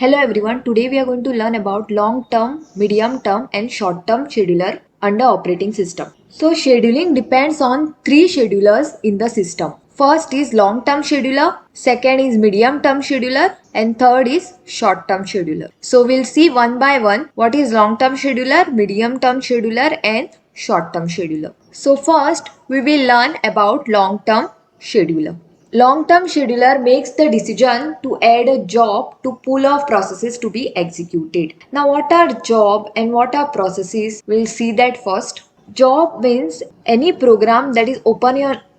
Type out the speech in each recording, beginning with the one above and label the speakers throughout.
Speaker 1: Hello everyone, today we are going to learn about long term, medium term and short term scheduler under operating system. So scheduling depends on three schedulers in the system. First is long term scheduler, second is medium term scheduler and third is short term scheduler. So we'll see one by one what is long term scheduler, medium term scheduler and short term scheduler. So first we will learn about long term scheduler. Long-term scheduler makes the decision to add a job to pool of processes to be executed. Now what are job and what are processes? We'll see that first. Job means any program that is open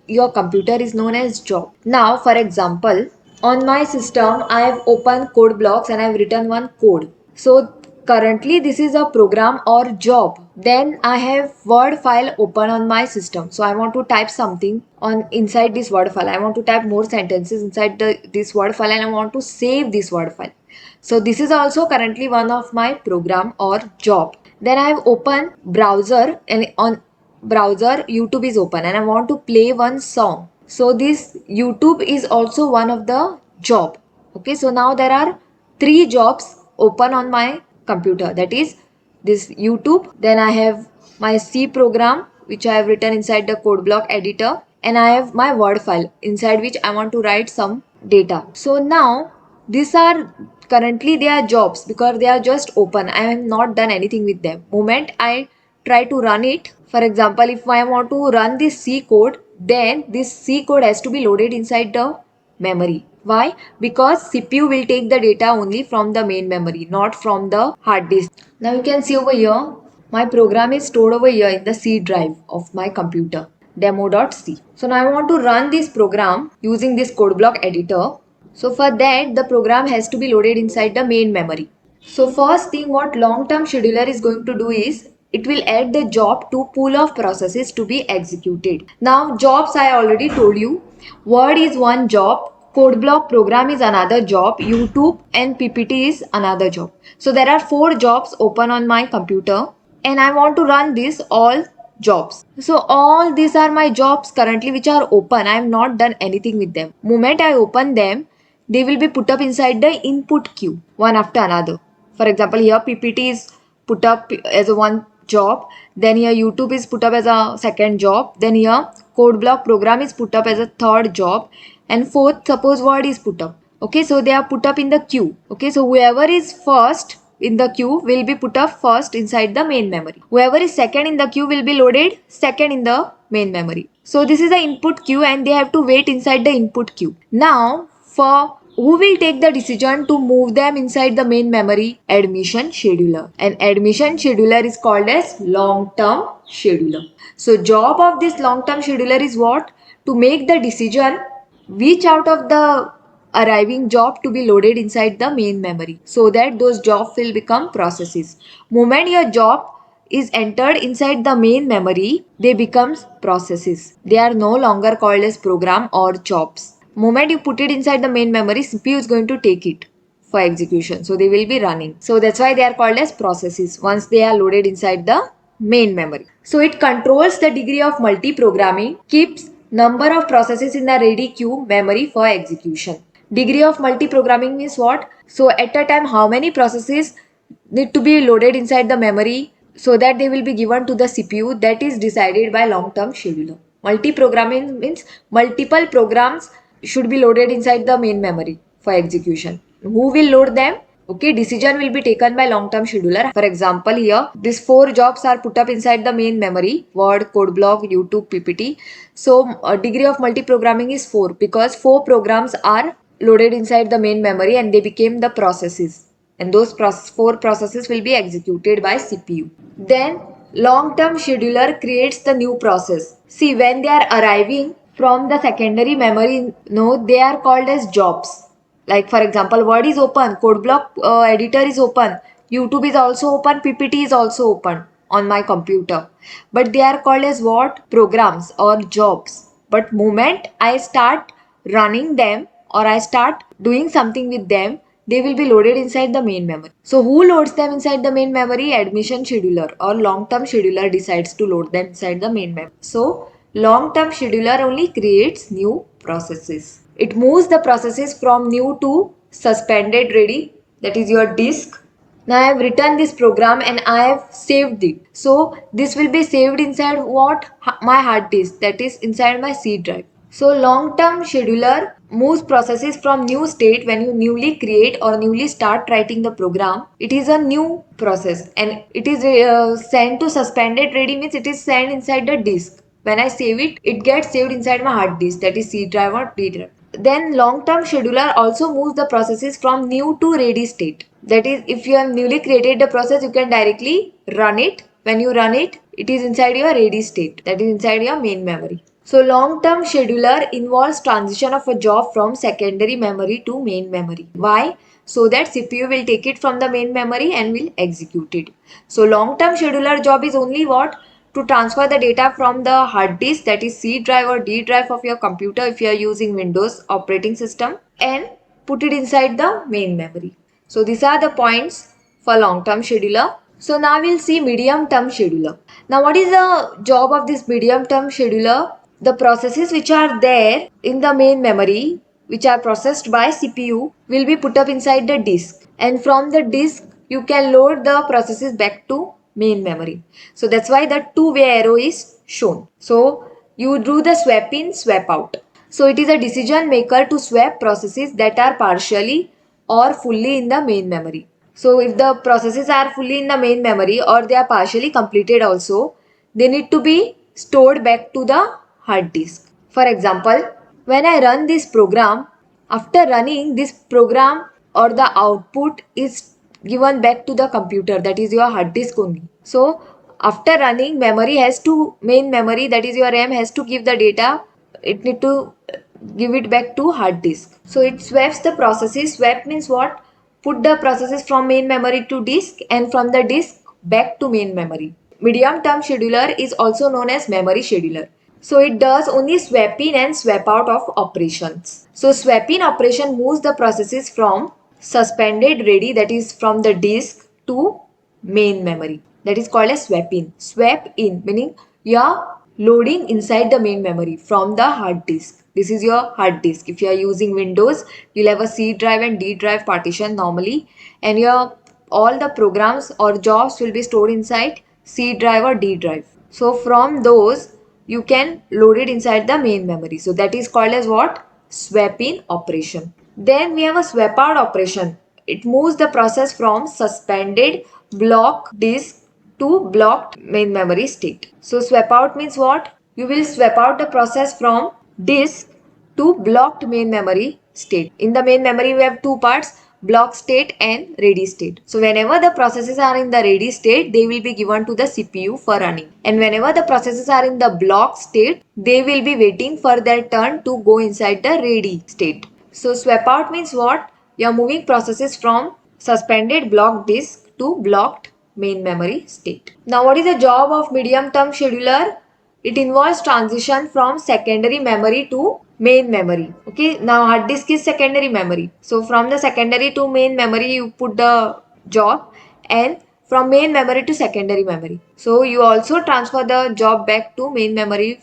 Speaker 1: your computer is known as job. Now for example, on my system I have opened code blocks and I have written one code. So currently this is a program or job. Then I have word file open on my system. So I want to type something on inside this word file. I want to type more sentences inside this word file and I want to save this word file. So this is also currently one of my program or job. Then I have opened browser and on browser YouTube is open and I want to play one song. So this YouTube is also one of the job. Okay, so now there are three jobs open on my computer, that is this YouTube, then I have my C program which I have written inside the code block editor, and I have my word file inside which I want to write some data. So now these are currently they are jobs because they are just open. I have not done anything with them. Moment I try to run it, for example if I want to run this C code, then this C code has to be loaded inside the memory. Why? Because CPU will take the data only from the main memory, not from the hard disk. Now you can see over here, my program is stored over here in the C drive of my computer, demo.c. So now I want to run this program using this code block editor. So for that, the program has to be loaded inside the main memory. So first thing what long-term scheduler is going to do is, it will add the job to pool of processes to be executed. Now jobs I already told you. Word is one job, code block program is another job, YouTube and PPT is another job. So there are four jobs open on my computer and I want to run this all jobs. So all these are my jobs currently which are open. I have not done anything with them. Moment I open them, they will be put up inside the input queue one after another. For example, here PPT is put up as a one job, then here YouTube is put up as a second job, then here code block program is put up as a third job, and fourth suppose word is put up. Okay, so they are put up in the queue. Okay, so whoever is first in the queue will be put up first inside the main memory. Whoever is second in the queue will be loaded second in the main memory. So this is the input queue and they have to wait inside the input queue. Now for who will take the decision to move them inside the main memory? Admission scheduler. And admission scheduler is called as long-term scheduler. So job of this long-term scheduler is what? To make the decision which out of the arriving job to be loaded inside the main memory, so that those jobs will become processes. Moment your job is entered inside the main memory, they becomes processes. They are no longer called as program or jobs. Moment you put it inside the main memory, CPU is going to take it for execution. So they will be running. So that's why they are called as processes once they are loaded inside the main memory. So it controls the degree of multi-programming, keeps number of processes in the ready queue memory for execution. Degree of multi-programming means what? So at a time how many processes need to be loaded inside the memory so that they will be given to the CPU, that is decided by long-term scheduler. Multi-programming means multiple programs should be loaded inside the main memory for execution. Who will load them? Okay, decision will be taken by long-term scheduler. For example, here these four jobs are put up inside the main memory: Word, code block, YouTube, PPT. So degree of multi-programming is 4 because 4 programs are loaded inside the main memory and they became the processes. And those four processes will be executed by CPU. Then long-term scheduler creates the new process. See, when they are arriving from the secondary memory node, they are called as jobs. Like for example, Word is open, code block editor is open, YouTube is also open, PPT is also open on my computer. But they are called as what? Programs or jobs. But moment I start running them or I start doing something with them, they will be loaded inside the main memory. So who loads them inside the main memory? Admission scheduler or long-term scheduler decides to load them inside the main memory. So long-term scheduler only creates new processes. It moves the processes from new to suspended ready that is your disk. Now I have written this program and I have saved it. So this will be saved inside what? My hard disk, that is inside my C drive. So long-term scheduler moves processes from new state when you newly create or newly start writing the program. It is a new process and it is sent to suspended ready, means it is sent inside the disk. When I save it, it gets saved inside my hard disk, that is C drive or D drive. Then long-term scheduler also moves the processes from new to ready state. That is, if you have newly created the process, you can directly run it. When you run it, it is inside your ready state, that is inside your main memory. So long-term scheduler involves transition of a job from secondary memory to main memory. Why? So that CPU will take it from the main memory and will execute it. So long-term scheduler job is only what? To transfer the data from the hard disk, that is C drive or D drive of your computer if you are using Windows operating system, and put it inside the main memory. So these are the points for long-term scheduler. So now we'll see medium-term scheduler. Now what is the job of this medium-term scheduler? The processes which are there in the main memory, which are processed by CPU, will be put up inside the disk, and from the disk you can load the processes back to main memory. So that's why the two-way arrow is shown. So you do the swap in, swap out. So it is a decision maker to swap processes that are partially or fully in the main memory. So if the processes are fully in the main memory or they are partially completed also, they need to be stored back to the hard disk. For example, when I run this program, after running this program or the output is given back to the computer, that is your hard disk only. So after running, memory has to, main memory, that is your RAM, has to give the data. It need to give it back to hard disk. So it swaps the processes. Swap means what? Put the processes from main memory to disk and from the disk back to main memory. Medium term scheduler is also known as memory scheduler. So it does only swap in and swap out of operations. So swap in operation moves the processes from suspended ready, that is from the disk, to main memory. That is called as swap in. Swap in meaning you are loading inside the main memory from the hard disk. This is your hard disk. If you are using Windows, you'll have a C drive and D drive partition normally, and your all the programs or jobs will be stored inside C drive or D drive. So from those you can load it inside the main memory. So that is called as what? Swap in operation. Then we have a swap out operation. It moves the process from suspended block disk to blocked main memory state. So swap out means what? You will swap out the process from disk to blocked main memory state. In the main memory we have two parts, block state and ready state. So whenever the processes are in the ready state, they will be given to the CPU for running. And whenever the processes are in the block state, they will be waiting for their turn to go inside the ready state. So swap out means what? You are moving processes from suspended block disk to blocked main memory state. Now what is the job of medium term scheduler? It involves transition from secondary memory to main memory. Okay, now hard disk is secondary memory. So from the secondary to main memory you put the job, and from main memory to secondary memory. So you also transfer the job back to main memory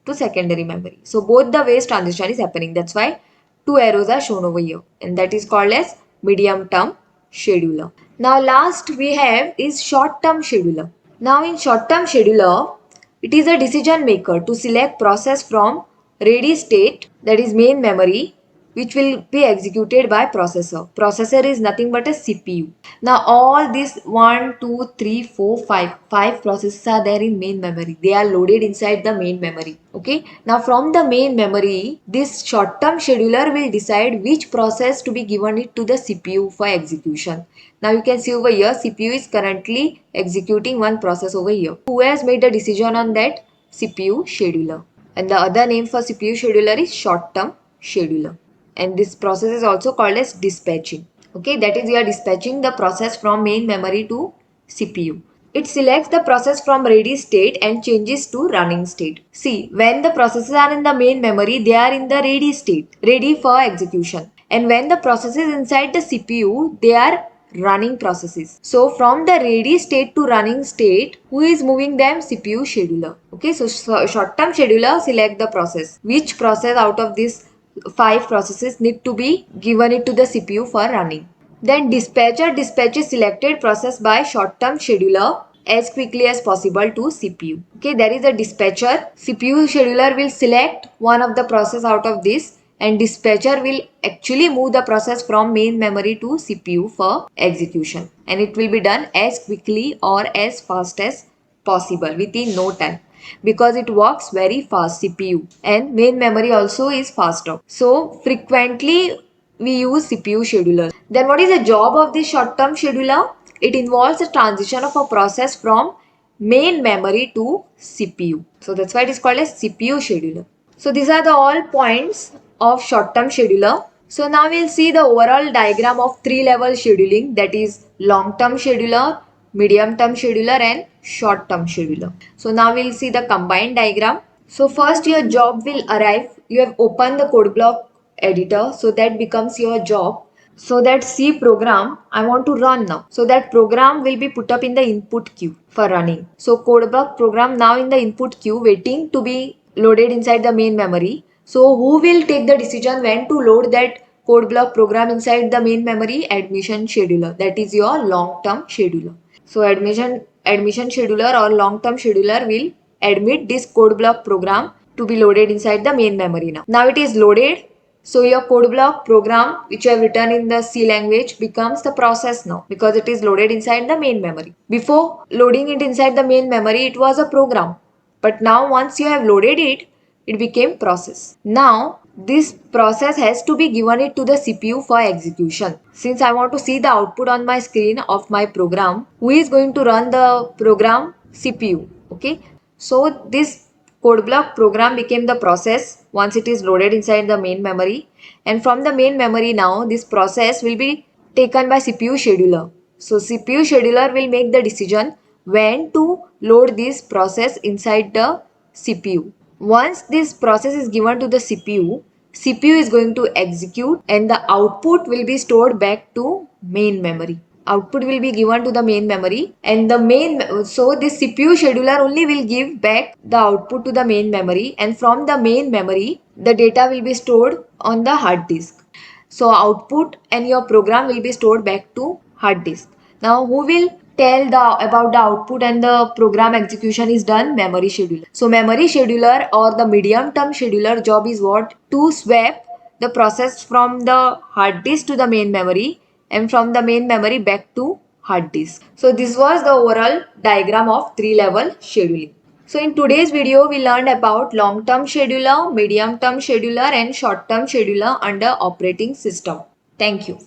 Speaker 1: to secondary memory. So both the ways transition is happening. That's why two arrows are shown over here, and that is called as medium term scheduler. Now last we have is short term scheduler. Now in short term scheduler, it is a decision maker to select process from ready state, that is main memory, which will be executed by processor. Processor is nothing but a CPU. Now all these 1, 2, 3, 4, 5 processes are there in main memory. They are loaded inside the main memory. Okay. Now from the main memory, this short-term scheduler will decide which process to be given it to the CPU for execution. Now you can see over here, CPU is currently executing one process over here. Who has made the decision on that? CPU scheduler. And the other name for CPU scheduler is short-term scheduler. And this process is also called as dispatching. Okay, that is, you are dispatching the process from main memory to CPU. It selects the process from ready state and changes to running state. See, when the processes are in the main memory, they are in the ready state, ready for execution. And when the processes inside the CPU, they are running processes. So from the ready state to running state, who is moving them? CPU scheduler. Okay, so short-term scheduler select the process. Which process out of this 5 processes need to be given it to the CPU for running. Then dispatcher dispatches selected process by short-term scheduler as quickly as possible to CPU. Okay, there is a dispatcher. CPU scheduler will select one of the process out of this, and dispatcher will actually move the process from main memory to CPU for execution, and it will be done as quickly or as fast as possible within no time, because it works very fast, CPU, and main memory also is faster. So frequently we use CPU schedulers. Then what is the job of this short-term scheduler? It involves the transition of a process from main memory to CPU. So that's why it is called as CPU scheduler. So these are the all points of short-term scheduler. So now we'll see the overall diagram of three-level scheduling, that is long-term scheduler, medium-term scheduler and short-term scheduler. So now we'll see the combined diagram. So first your job will arrive. You have opened the code block editor, so that becomes your job. So that C program I want to run now. So that program will be put up in the input queue for running. So code block program now in the input queue waiting to be loaded inside the main memory. So who will take the decision when to load that code block program inside the main memory? Admission scheduler. That is your long-term scheduler. So admission scheduler or long-term scheduler will admit this code block program to be loaded inside the main memory now. Now it is loaded. So your code block program which you have written in the C language becomes the process now, because it is loaded inside the main memory. Before loading it inside the main memory, it was a program. But now once you have loaded it, it became process. Now this process has to be given it to the CPU for execution. Since I want to see the output on my screen of my program, who is going to run the program? CPU. Okay. So this code block program became the process once it is loaded inside the main memory, and from the main memory now this process will be taken by CPU scheduler. So CPU scheduler will make the decision when to load this process inside the CPU. Once this process is given to the CPU is going to execute and the output will be stored back to main memory. Output will be given to the main memory, and so this CPU scheduler only will give back the output to the main memory, and from the main memory the data will be stored on the hard disk. So output and your program will be stored back to hard disk. Now who will tell about the output and the program execution is done? Memory scheduler. So memory scheduler or the medium term scheduler job is what? To swap the process from the hard disk to the main memory and from the main memory back to hard disk. So this was the overall diagram of three level scheduling. So in today's video, we learned about long-term scheduler, medium-term scheduler and short-term scheduler under operating system. Thank you.